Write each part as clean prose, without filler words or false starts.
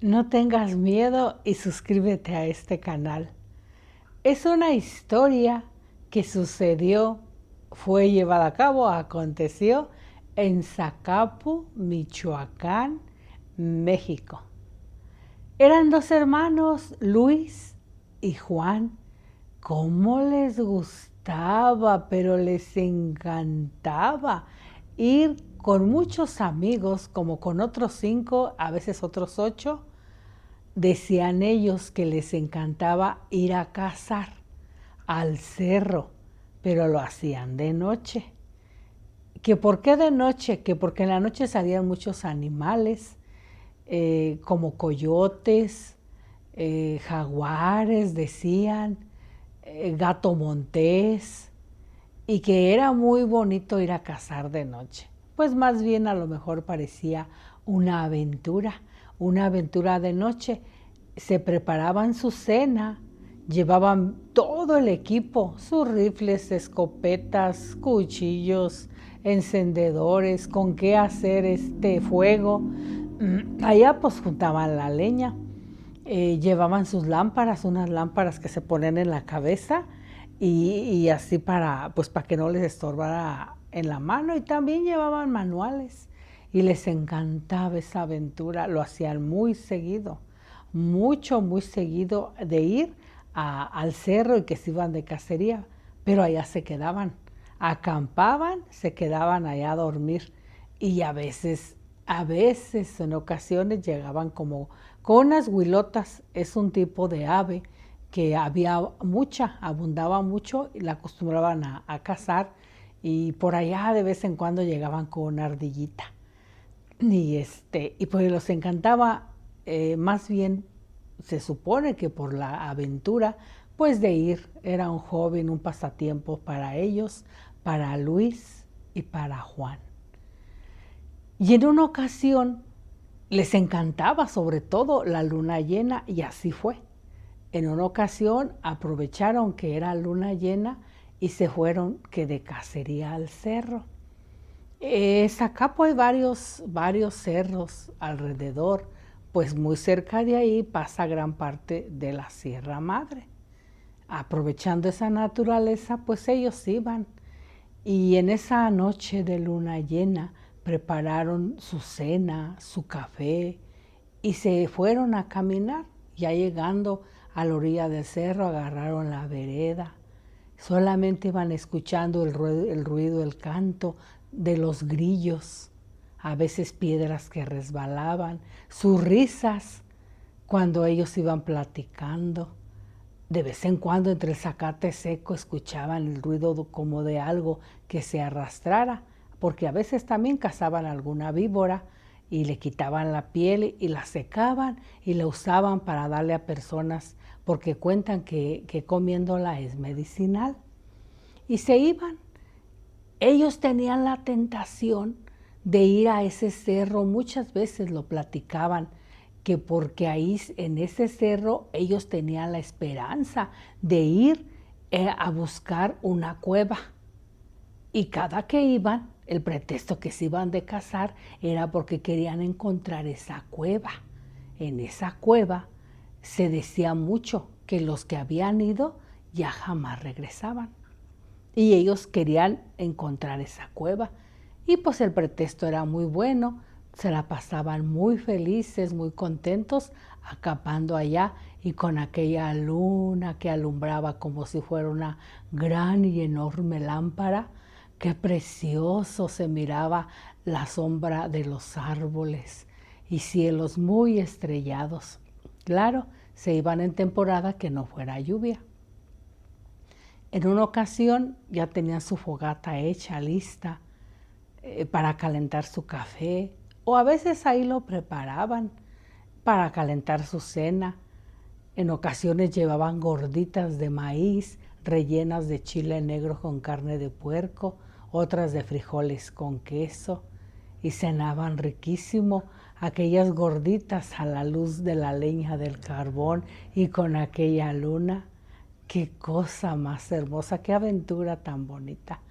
No tengas miedo y suscríbete a este canal. Es una historia que sucedió, fue llevada a cabo, aconteció en Zacapu, Michoacán, México. Eran dos hermanos, Luis y Juan. ¿Cómo les gustaba, pero les encantaba ir con muchos amigos, como con otros 5, a veces otros 8? Decían ellos que les encantaba ir a cazar al cerro, pero lo hacían de noche. ¿Que por qué de noche? Que porque en la noche salían muchos animales, como coyotes, jaguares, decían, gato montés, y que era muy bonito ir a cazar de noche. Pues más bien a lo mejor parecía una aventura de noche. Se preparaban su cena, llevaban todo el equipo, sus rifles, escopetas, cuchillos, encendedores, con qué hacer este fuego. Allá pues juntaban la leña, llevaban sus lámparas, unas lámparas que se ponen en la cabeza y así pues para que no les estorbara en la mano, y también llevaban manuales y les encantaba esa aventura, lo hacían muy seguido, muy seguido de ir al cerro y que se iban de cacería, pero allá se quedaban, acampaban, se quedaban allá a dormir y a veces en ocasiones llegaban como con unas huilotas, es un tipo de ave que había mucha, abundaba mucho y la acostumbraban a cazar, y por allá de vez en cuando llegaban con una ardillita. Y pues los encantaba, más bien se supone que por la aventura, pues de ir, era un hobby, un pasatiempo para ellos, para Luis y para Juan. Y en una ocasión les encantaba sobre todo la luna llena, y así fue. En una ocasión aprovecharon que era luna llena y se fueron que de cacería al cerro. Zacapo hay varios cerros alrededor, pues muy cerca de ahí pasa gran parte de la Sierra Madre. Aprovechando esa naturaleza, pues ellos iban. Y en esa noche de luna llena prepararon su cena, su café, y se fueron a caminar. Ya llegando a la orilla del cerro, agarraron la vereda. Solamente iban escuchando el ruido, el canto de los grillos, a veces piedras que resbalaban, sus risas cuando ellos iban platicando. De vez en cuando entre el zacate seco escuchaban el ruido como de algo que se arrastrara, porque a veces también cazaban alguna víbora y le quitaban la piel y la secaban y la usaban para darle a personas, porque cuentan que comiéndola es medicinal. Y se iban. Ellos tenían la tentación de ir a ese cerro, muchas veces lo platicaban, que porque ahí en ese cerro ellos tenían la esperanza de ir a buscar una cueva. Y cada que iban, el pretexto que se iban de cazar era porque querían encontrar esa cueva. En esa cueva se decía mucho que los que habían ido ya jamás regresaban. Y ellos querían encontrar esa cueva. Y pues el pretexto era muy bueno, se la pasaban muy felices, muy contentos, acampando allá y con aquella luna que alumbraba como si fuera una gran y enorme lámpara. Qué precioso se miraba la sombra de los árboles y cielos muy estrellados. Claro, se iban en temporada que no fuera lluvia. En una ocasión ya tenían su fogata hecha, lista, para calentar su café, o a veces ahí lo preparaban para calentar su cena. En ocasiones llevaban gorditas de maíz rellenas de chile negro con carne de puerco, otras de frijoles con queso, y cenaban riquísimo aquellas gorditas a la luz de la leña del carbón y con aquella luna. Qué cosa más hermosa, qué aventura tan bonita.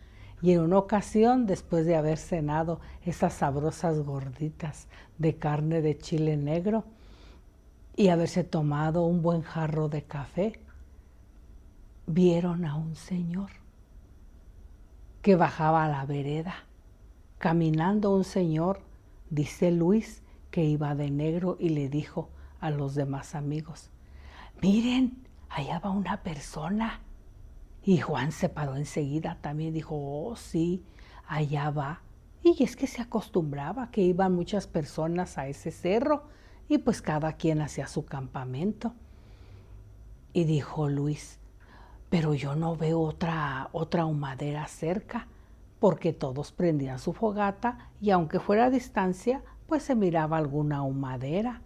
Y en una ocasión, después de haber cenado esas sabrosas gorditas de carne de chile negro, y haberse tomado un buen jarro de café, vieron a un señor que bajaba a la vereda. Caminando un señor, dice Luis, que iba de negro y le dijo a los demás amigos, miren, allá va una persona. Y Juan se paró enseguida también, dijo, oh sí, allá va. Y es que se acostumbraba que iban muchas personas a ese cerro y pues cada quien hacía su campamento. Y dijo Luis, pero yo no veo otra humadera cerca, porque todos prendían su fogata y aunque fuera a distancia, pues se miraba alguna humadera.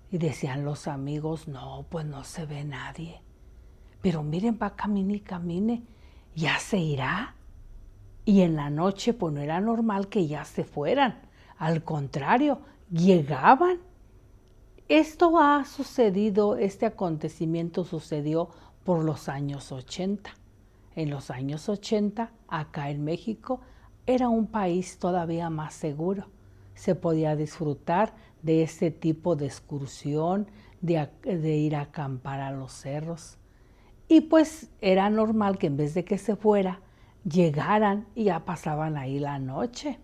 Y decían los amigos, no, pues no se ve nadie. Pero miren, va camine y camine, ya se irá. Y en la noche, pues no era normal que ya se fueran. Al contrario, llegaban. Esto ha sucedido, este acontecimiento sucedió por los años 80. En los años 80, acá en México, era un país todavía más seguro. Se podía disfrutar de este tipo de excursión, de ir a acampar a los cerros. Y pues era normal que en vez de que se fuera, llegaran y ya pasaban ahí la noche.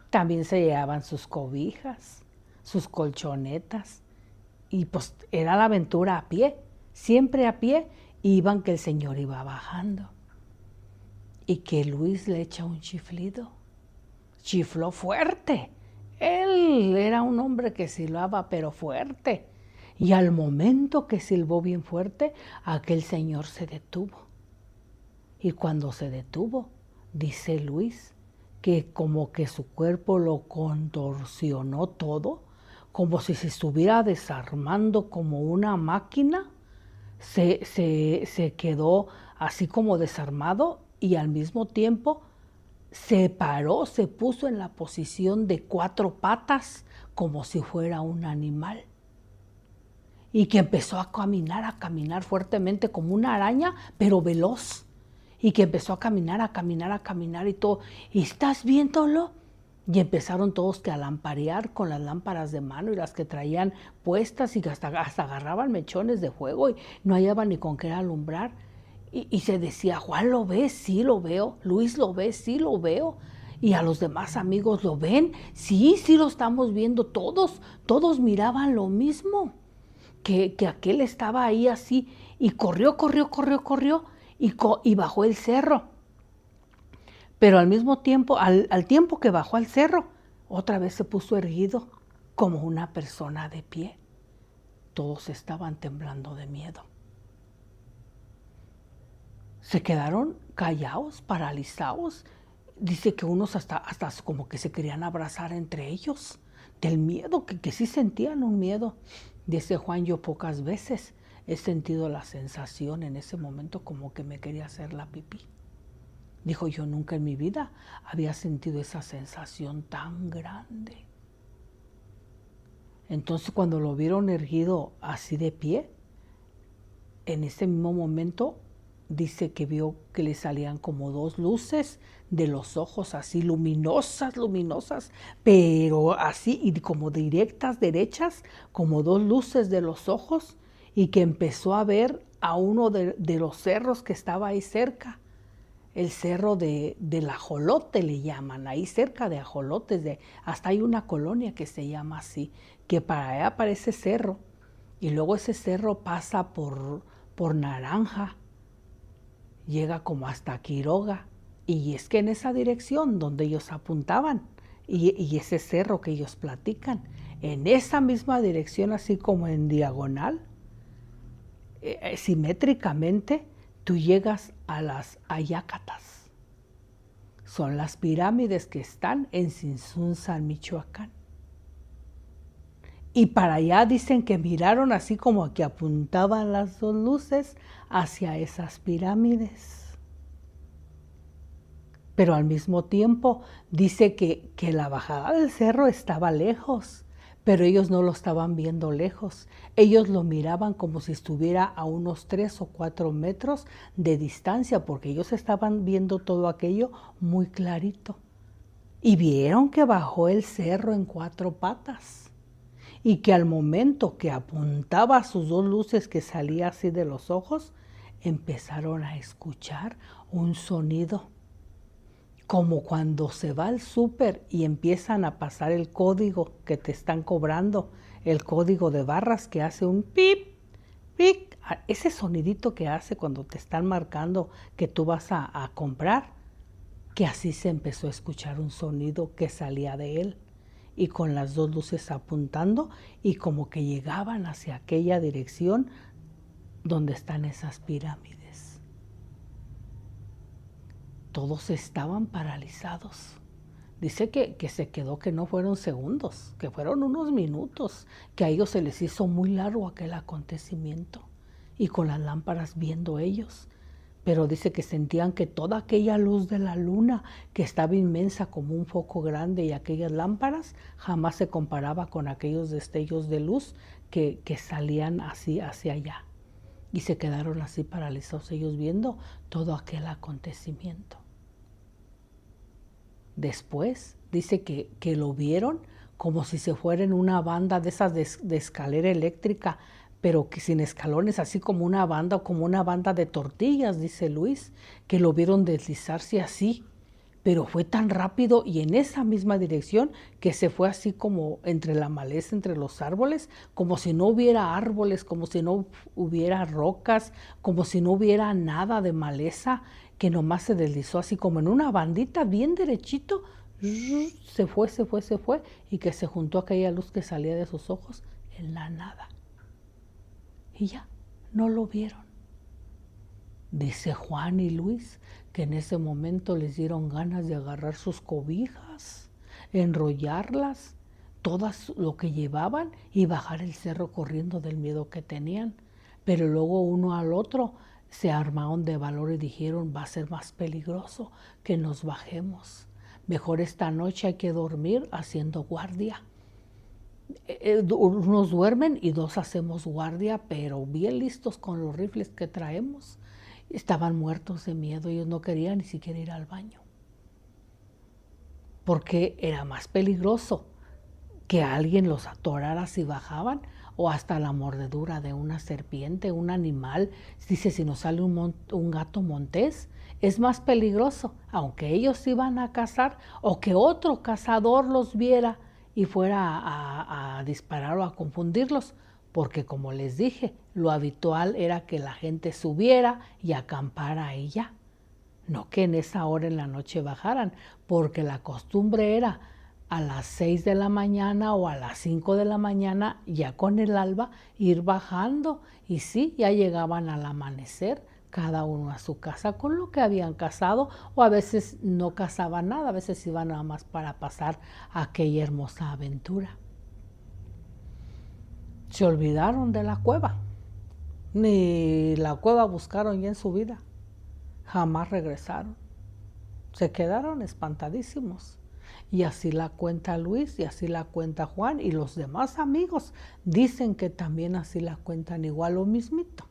También se llevaban sus cobijas, sus colchonetas. Y pues era la aventura a pie, siempre a pie, iban que el señor iba bajando. Y que Luis le echa un chiflido. Chifló fuerte. Él era un hombre que silbaba, pero fuerte. Y al momento que silbó bien fuerte, aquel señor se detuvo. Y cuando se detuvo, dice Luis, que como que su cuerpo lo contorsionó todo, como si se estuviera desarmando como una máquina, se quedó así como desarmado y al mismo tiempo se paró, se puso en la posición de 4 patas, como si fuera un animal. Y que empezó a caminar fuertemente como una araña, pero veloz. Y que empezó a caminar y todo. ¿Y estás bien, Tolo? Y empezaron todos que a lamparear con las lámparas de mano y las que traían puestas y que hasta agarraban mechones de fuego y no hallaban ni con qué alumbrar. Y se decía, Juan, ¿lo ves? Sí, lo veo. Luis, ¿lo ves? Sí, lo veo. Y a los demás amigos, ¿lo ven? Sí, sí lo estamos viendo todos. Todos miraban lo mismo. Que aquel estaba ahí así y corrió y bajó el cerro. Pero al mismo tiempo, al tiempo que bajó al cerro, otra vez se puso erguido como una persona de pie. Todos estaban temblando de miedo. Se quedaron callados, paralizados. Dice que unos hasta como que se querían abrazar entre ellos, del miedo, que sí sentían un miedo. Dice Juan, yo pocas veces he sentido la sensación en ese momento como que me quería hacer la pipí. Dijo, yo nunca en mi vida había sentido esa sensación tan grande. Entonces cuando lo vieron erguido así de pie, en ese mismo momento dice que vio que le salían como 2 luces de los ojos, así luminosas, pero así y como directas, derechas, como 2 luces de los ojos, y que empezó a ver a uno de los cerros que estaba ahí cerca, el cerro del Ajolote le llaman, ahí cerca de Ajolotes, hasta hay una colonia que se llama así, que para allá aparece cerro, y luego ese cerro pasa por Naranja, llega como hasta Quiroga, y es que en esa dirección donde ellos apuntaban, y ese cerro que ellos platican, en esa misma dirección, así como en diagonal, simétricamente, tú llegas a las Ayácatas. Son las pirámides que están en Tzintzuntzan, Michoacán. Y para allá dicen que miraron así como que apuntaban las 2 luces hacia esas pirámides. Pero al mismo tiempo dice que la bajada del cerro estaba lejos, pero ellos no lo estaban viendo lejos. Ellos lo miraban como si estuviera a unos 3 o 4 metros de distancia, porque ellos estaban viendo todo aquello muy clarito. Y vieron que bajó el cerro en 4 patas. y que al momento que apuntaba a sus dos luces que salía así de los ojos, empezaron a escuchar un sonido, como cuando se va al súper y empiezan a pasar el código que te están cobrando, el código de barras que hace un pip, pip, ese sonidito que hace cuando te están marcando que tú vas a comprar, que así se empezó a escuchar un sonido que salía de él y con las dos luces apuntando y como que llegaban hacia aquella dirección donde están esas pirámides. Todos estaban paralizados. Dice que se quedó, que no fueron segundos, que fueron unos minutos, que a ellos se les hizo muy largo aquel acontecimiento y con las lámparas viendo ellos. Pero dice que sentían que toda aquella luz de la luna, que estaba inmensa como un foco grande, y aquellas lámparas jamás se comparaba con aquellos destellos de luz que salían así hacia allá. Y se quedaron así paralizados ellos viendo todo aquel acontecimiento. Después dice que lo vieron como si se fuera en una banda de esas de escalera eléctrica, pero que sin escalones, así como una banda o como una banda de tortillas, dice Luis, que lo vieron deslizarse así, pero fue tan rápido y en esa misma dirección que se fue así como entre la maleza, entre los árboles, como si no hubiera árboles, como si no hubiera rocas, como si no hubiera nada de maleza, que nomás se deslizó así como en una bandita bien derechito, se fue, y que se juntó aquella luz que salía de sus ojos en la nada. Y ya, no lo vieron. Dice Juan y Luis que en ese momento les dieron ganas de agarrar sus cobijas, enrollarlas, todas lo que llevaban y bajar el cerro corriendo del miedo que tenían. Pero luego uno al otro se armaron de valor y dijeron, va a ser más peligroso que nos bajemos. Mejor esta noche hay que dormir haciendo guardia. Unos duermen y dos hacemos guardia, pero bien listos con los rifles que traemos. Estaban muertos de miedo, ellos no querían ni siquiera ir al baño, porque era más peligroso que alguien los atorara si bajaban, o hasta la mordedura de una serpiente, un animal. Dice, si nos sale un gato montés, es más peligroso, aunque ellos iban a cazar, o que otro cazador los viera y fuera a disparar o a confundirlos, porque como les dije, lo habitual era que la gente subiera y acampara ahí ya, no que en esa hora en la noche bajaran, porque la costumbre era a las 6 de la mañana o a las 5 de la mañana, ya con el alba, ir bajando, y sí, ya llegaban al amanecer, cada uno a su casa con lo que habían cazado, o a veces no cazaban nada, a veces iban nada más para pasar aquella hermosa aventura. Se olvidaron de la cueva, ni la cueva buscaron ya en su vida, jamás regresaron, se quedaron espantadísimos. Y así la cuenta Luis, y así la cuenta Juan, y los demás amigos dicen que también así la cuentan igual lo mismito.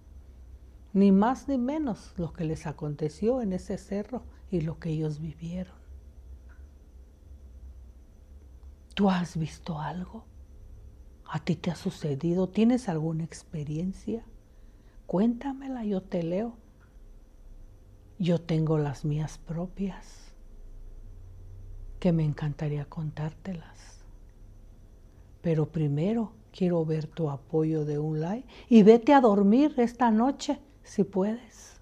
Ni más ni menos lo que les aconteció en ese cerro y lo que ellos vivieron. ¿Tú has visto algo? ¿A ti te ha sucedido? ¿Tienes alguna experiencia? Cuéntamela, yo te leo. Yo tengo las mías propias, que me encantaría contártelas. Pero primero quiero ver tu apoyo de un like y vete a dormir esta noche, si puedes.